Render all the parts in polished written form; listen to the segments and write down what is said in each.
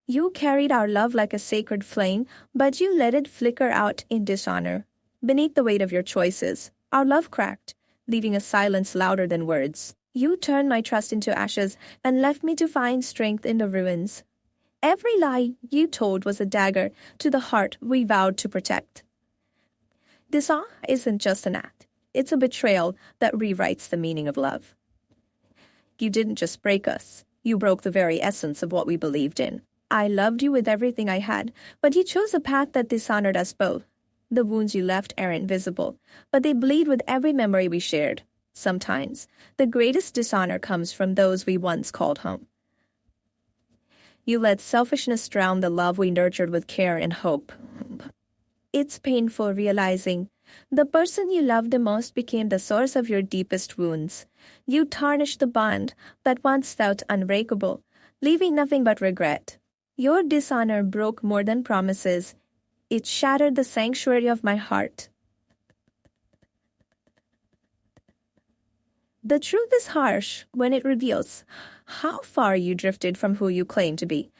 You carried our love like a sacred flame, but you let it flicker out in dishonor. Beneath the weight of your choices, our love cracked, leaving a silence louder than words. You turned my trust into ashes and left me to find strength in the ruins. Every lie you told was a dagger to the heart we vowed to protect. Dishonor isn't just an act. It's a betrayal that rewrites the meaning of love. You didn't just break us. You broke the very essence of what we believed in. I loved you with everything I had, but you chose a path that dishonored us both. The wounds you left aren't visible, but they bleed with every memory we shared. Sometimes, the greatest dishonor comes from those we once called home. You let selfishness drown the love we nurtured with care and hope. It's painful realizing the person you loved the most became the source of your deepest wounds. You tarnished the bond that once felt unbreakable, leaving nothing but regret. Your dishonor broke more than promises. It shattered the sanctuary of my heart. The truth is harsh when it reveals how far you drifted from who you claimed to be.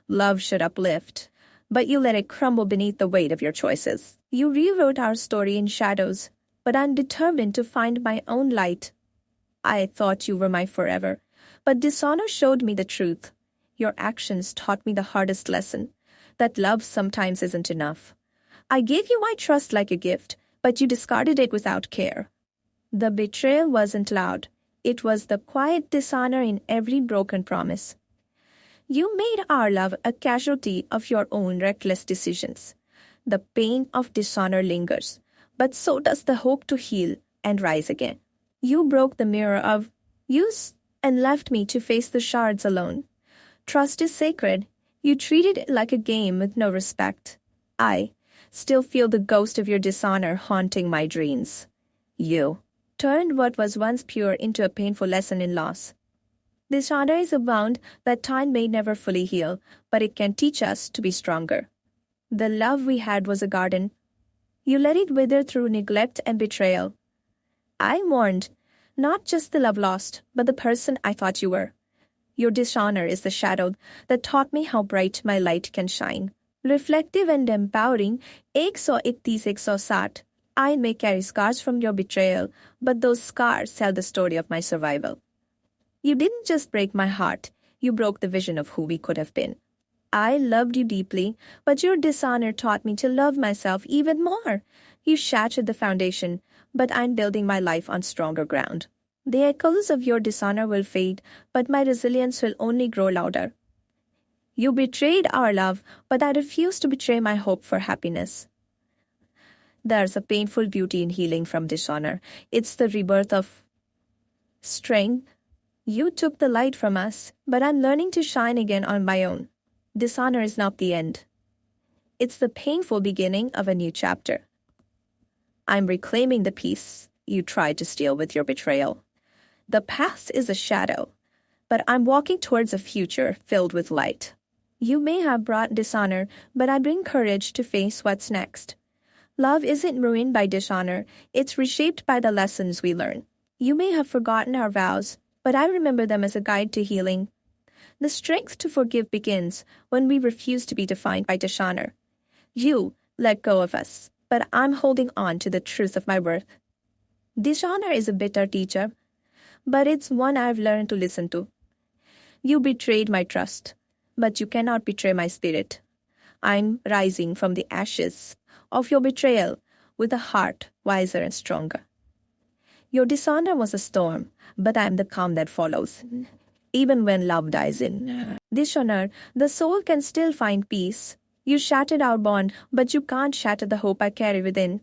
Love should uplift, but you let it crumble beneath the weight of your choices. You rewrote our story in shadows, but I'm determined to find my own light. I thought you were my forever, but dishonor showed me the truth. Your actions taught me the hardest lesson, that love sometimes isn't enough. I gave you my trust like a gift, but you discarded it without care. The betrayal wasn't loud. It was the quiet dishonor in every broken promise. You made our love a casualty of your own reckless decisions. The pain of dishonor lingers, but so does the hope to heal and rise again. You broke the mirror of use and left me to face the shards alone. Trust is sacred. You treated it like a game with no respect. I still feel the ghost of your dishonor haunting my dreams. You turned what was once pure into a painful lesson in loss. Dishonor is a wound that time may never fully heal, but it can teach us to be stronger. The love we had was a garden. You let it wither through neglect and betrayal. I mourned, not just the love lost, but the person I thought you were. Your dishonor is the shadow that taught me how bright my light can shine. Reflective and empowering, ek so ittis ek so sat. I may carry scars from your betrayal, but those scars tell the story of my survival. You didn't just break my heart, you broke the vision of who we could have been. I loved you deeply, but your dishonor taught me to love myself even more. You shattered the foundation, but I'm building my life on stronger ground. The echoes of your dishonor will fade, but my resilience will only grow louder. You betrayed our love, but I refuse to betray my hope for happiness. There's a painful beauty in healing from dishonor. It's the rebirth of strength. You took the light from us, but I'm learning to shine again on my own. Dishonor is not the end. It's the painful beginning of a new chapter. I'm reclaiming the peace you tried to steal with your betrayal. The past is a shadow, but I'm walking towards a future filled with light. You may have brought dishonor, but I bring courage to face what's next. Love isn't ruined by dishonor, it's reshaped by the lessons we learn. You may have forgotten our vows, but I remember them as a guide to healing. The strength to forgive begins when we refuse to be defined by dishonor. You let go of us, but I'm holding on to the truth of my worth. Dishonor is a bitter teacher, but it's one I've learned to listen to. You betrayed my trust, but you cannot betray my spirit. I'm rising from the ashes of your betrayal with a heart wiser and stronger. Your dishonor was a storm, but I'm the calm that follows. Even when love dies in dishonor, the soul can still find peace. You shattered our bond, but you can't shatter the hope I carry within.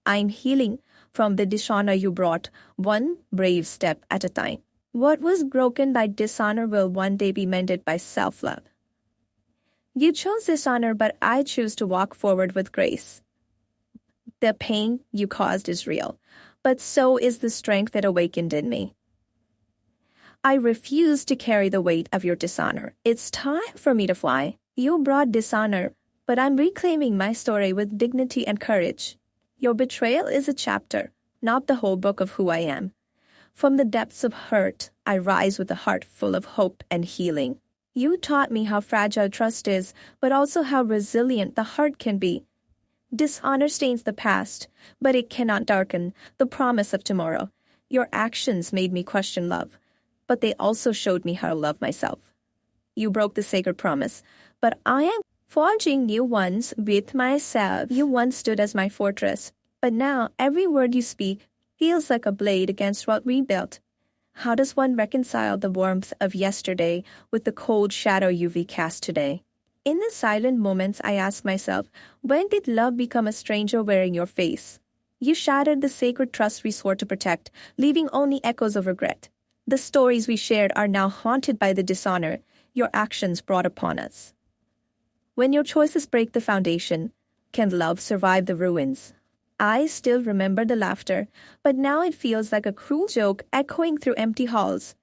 I'm healing from the dishonor you brought, one brave step at a time. What was broken by dishonor will one day be mended by self-love. You chose dishonor, but I choose to walk forward with grace. The pain you caused is real, but so is the strength that awakened in me. I refuse to carry the weight of your dishonor. It's time for me to fly. You brought dishonor, but I'm reclaiming my story with dignity and courage. Your betrayal is a chapter, not the whole book of who I am. From the depths of hurt, I rise with a heart full of hope and healing. You taught me how fragile trust is, but also how resilient the heart can be. Dishonor stains the past, but it cannot darken the promise of tomorrow. Your actions made me question love, but they also showed me how to love myself. You broke the sacred promise, but I am forging new ones with myself. You once stood as my fortress, but now every word you speak feels like a blade against what we built. How does one reconcile the warmth of yesterday with the cold shadow you recast today? In the silent moments, I ask myself, when did love become a stranger wearing your face? You shattered the sacred trust we swore to protect, leaving only echoes of regret. The stories we shared are now haunted by the dishonor your actions brought upon us. When your choices break the foundation, can love survive the ruins? I still remember the laughter, but now it feels like a cruel joke echoing through empty halls.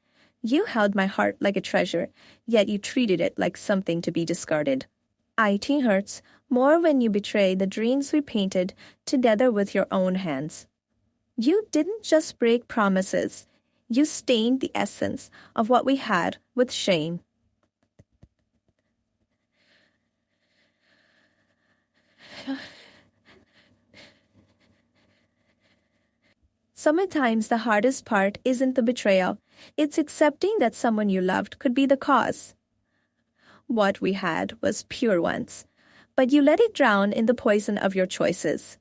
You held my heart like a treasure, yet you treated it like something to be discarded. It hurts more when you betray the dreams we painted together with your own hands. You didn't just break promises, you stained the essence of what we had with shame. Sometimes the hardest part isn't the betrayal, it's accepting that someone you loved could be the cause. What we had was pure once, but you let it drown in the poison of your choices.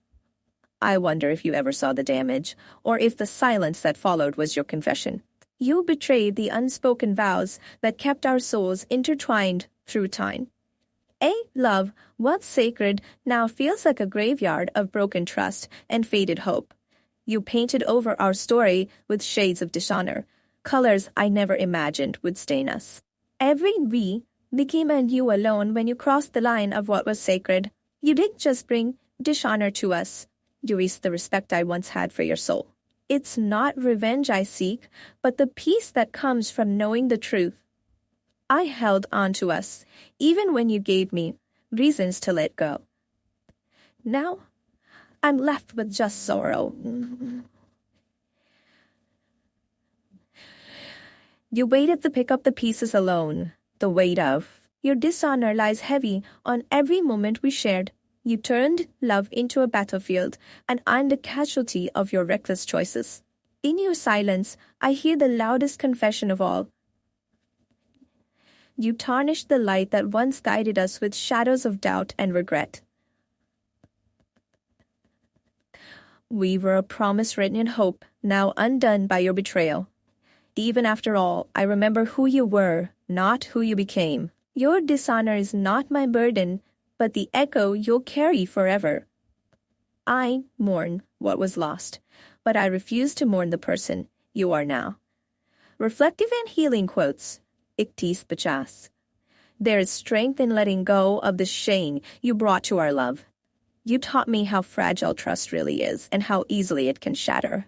I wonder if you ever saw the damage, or if the silence that followed was your confession. You betrayed the unspoken vows that kept our souls intertwined through time. Love, once sacred, now feels like a graveyard of broken trust and faded hope. You painted over our story with shades of dishonor, colors I never imagined would stain us. Every we became a you alone when you crossed the line of what was sacred. You didn't just bring dishonor to us, you erased the respect I once had for your soul. It's not revenge I seek, but the peace that comes from knowing the truth. I held on to us, even when you gave me reasons to let go. Now, I'm left with just sorrow. You waited to pick up the pieces alone. The weight of your dishonor lies heavy on every moment we shared. You turned love into a battlefield, and I'm the casualty of your reckless choices. In your silence, I hear the loudest confession of all. You tarnished the light that once guided us with shadows of doubt and regret. We were a promise written in hope, now undone by your betrayal. Even after all, I remember who you were, not who you became. Your dishonor is not my burden, but the echo you'll carry forever. I mourn what was lost, but I refuse to mourn the person you are now. Reflective and healing quotes. Iktis Bachas. There is strength in letting go of the shame you brought to our love. You taught me how fragile trust really is and how easily it can shatter.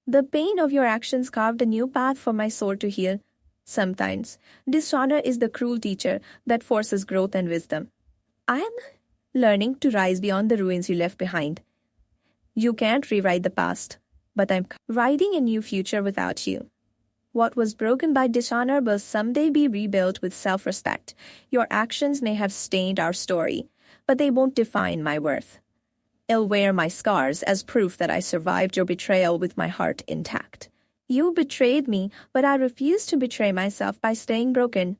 The pain of your actions carved a new path for my soul to heal. Sometimes, dishonor is the cruel teacher that forces growth and wisdom. I am learning to rise beyond the ruins you left behind. You can't rewrite the past, but I'm writing a new future without you. What was broken by dishonor will someday be rebuilt with self-respect. Your actions may have stained our story, but they won't define my worth. I'll wear my scars as proof that I survived your betrayal with my heart intact. You betrayed me, but I refuse to betray myself by staying broken.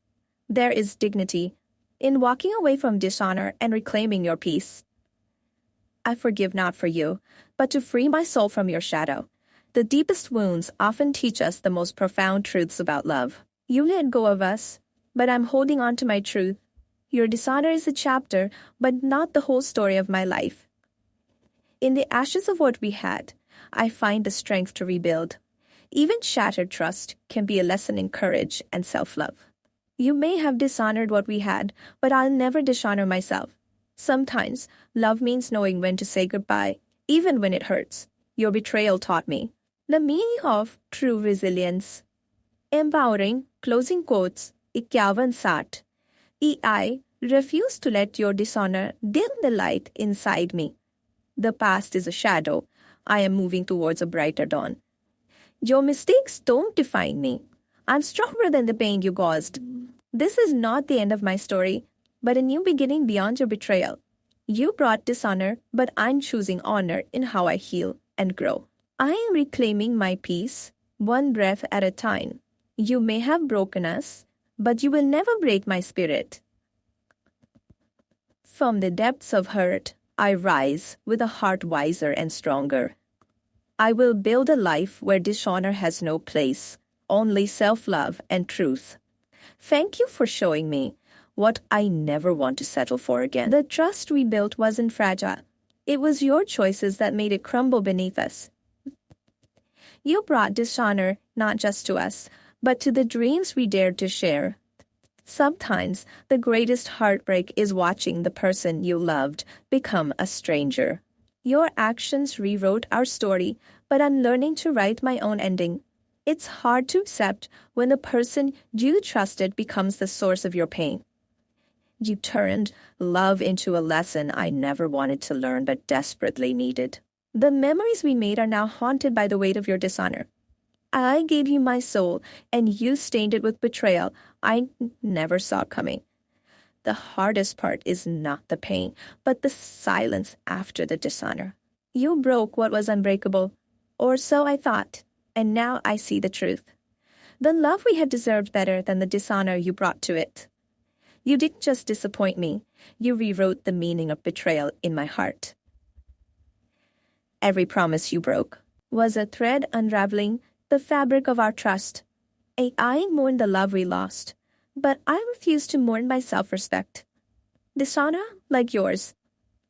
There is dignity in walking away from dishonor and reclaiming your peace. I forgive not for you, but to free my soul from your shadow. The deepest wounds often teach us the most profound truths about love. You let go of us, but I'm holding on to my truth. Your dishonor is a chapter, but not the whole story of my life. In the ashes of what we had, I find the strength to rebuild. Even shattered trust can be a lesson in courage and self-love. You may have dishonored what we had, but I'll never dishonor myself. Sometimes, love means knowing when to say goodbye, even when it hurts. Your betrayal taught me the meaning of true resilience. Empowering, closing quotes, 51-60. I refuse to let your dishonor dim the light inside me. The past is a shadow. I am moving towards a brighter dawn. Your mistakes don't define me. I'm stronger than the pain you caused. This is not the end of my story, but a new beginning beyond your betrayal. You brought dishonor, but I'm choosing honor in how I heal and grow. I am reclaiming my peace, one breath at a time. You may have broken us, but you will never break my spirit. From the depths of hurt, I rise with a heart wiser and stronger. I will build a life where dishonor has no place, only self-love and truth. Thank you for showing me what I never want to settle for again. The trust we built wasn't fragile. It was your choices that made it crumble beneath us. You brought dishonor not just to us, but to the dreams we dared to share. Sometimes the greatest heartbreak is watching the person you loved become a stranger. Your actions rewrote our story, but I'm learning to write my own ending. It's hard to accept when the person you trusted becomes the source of your pain. You turned love into a lesson I never wanted to learn but desperately needed. The memories we made are now haunted by the weight of your dishonor. I gave you my soul, and you stained it with betrayal I never saw coming. The hardest part is not the pain, but the silence after the dishonor. You broke what was unbreakable, or so I thought, and now I see the truth. The love we had deserved better than the dishonor you brought to it. You didn't just disappoint me, you rewrote the meaning of betrayal in my heart. Every promise you broke was a thread unraveling the fabric of our trust. I mourned the love we lost, but I refuse to mourn my self-respect. Dishonor, like yours,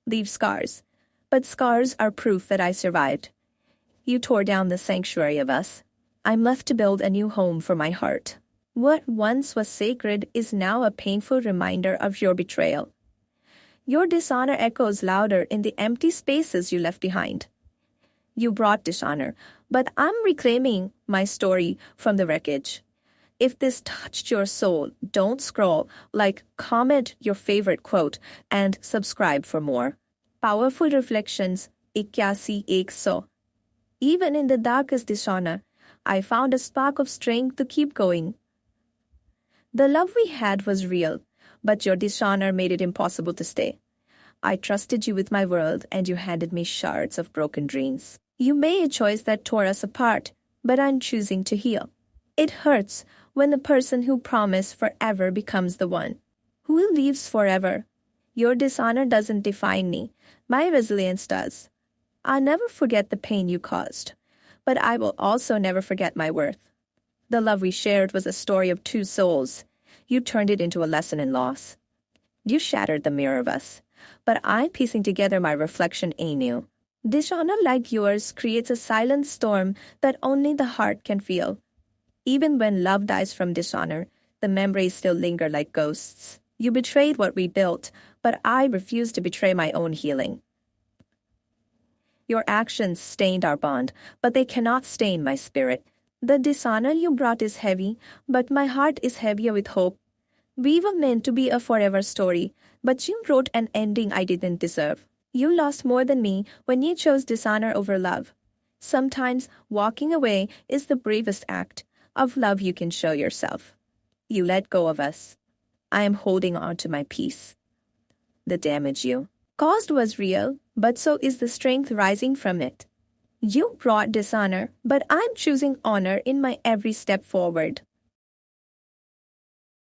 leaves scars, but scars are proof that I survived. You tore down the sanctuary of us. I'm left to build a new home for my heart. What once was sacred is now a painful reminder of your betrayal. Your dishonor echoes louder in the empty spaces you left behind. You brought dishonor, but I'm reclaiming my story from the wreckage. If this touched your soul, don't scroll, like, comment your favorite quote, and subscribe for more. Powerful reflections, 81. Even in the darkest dishonor, I found a spark of strength to keep going. The love we had was real, but your dishonor made it impossible to stay. I trusted you with my world, and you handed me shards of broken dreams. You made a choice that tore us apart, but I'm choosing to heal. It hurts when the person who promised forever becomes the one who leaves forever. Your dishonor doesn't define me. My resilience does. I'll never forget the pain you caused, but I will also never forget my worth. The love we shared was a story of two souls. You turned it into a lesson in loss. You shattered the mirror of us, but I'm piecing together my reflection anew. Dishonor like yours creates a silent storm that only the heart can feel. Even when love dies from dishonor, the memories still linger like ghosts. You betrayed what we built, but I refuse to betray my own healing. Your actions stained our bond, but they cannot stain my spirit. The dishonor you brought is heavy, but my heart is heavier with hope. We were meant to be a forever story, but you wrote an ending I didn't deserve. You lost more than me when you chose dishonor over love. Sometimes walking away is the bravest act of love you can show yourself. You let go of us. I am holding on to my peace. The damage you caused was real, but so is the strength rising from it. You brought dishonor, but I'm choosing honor in my every step forward.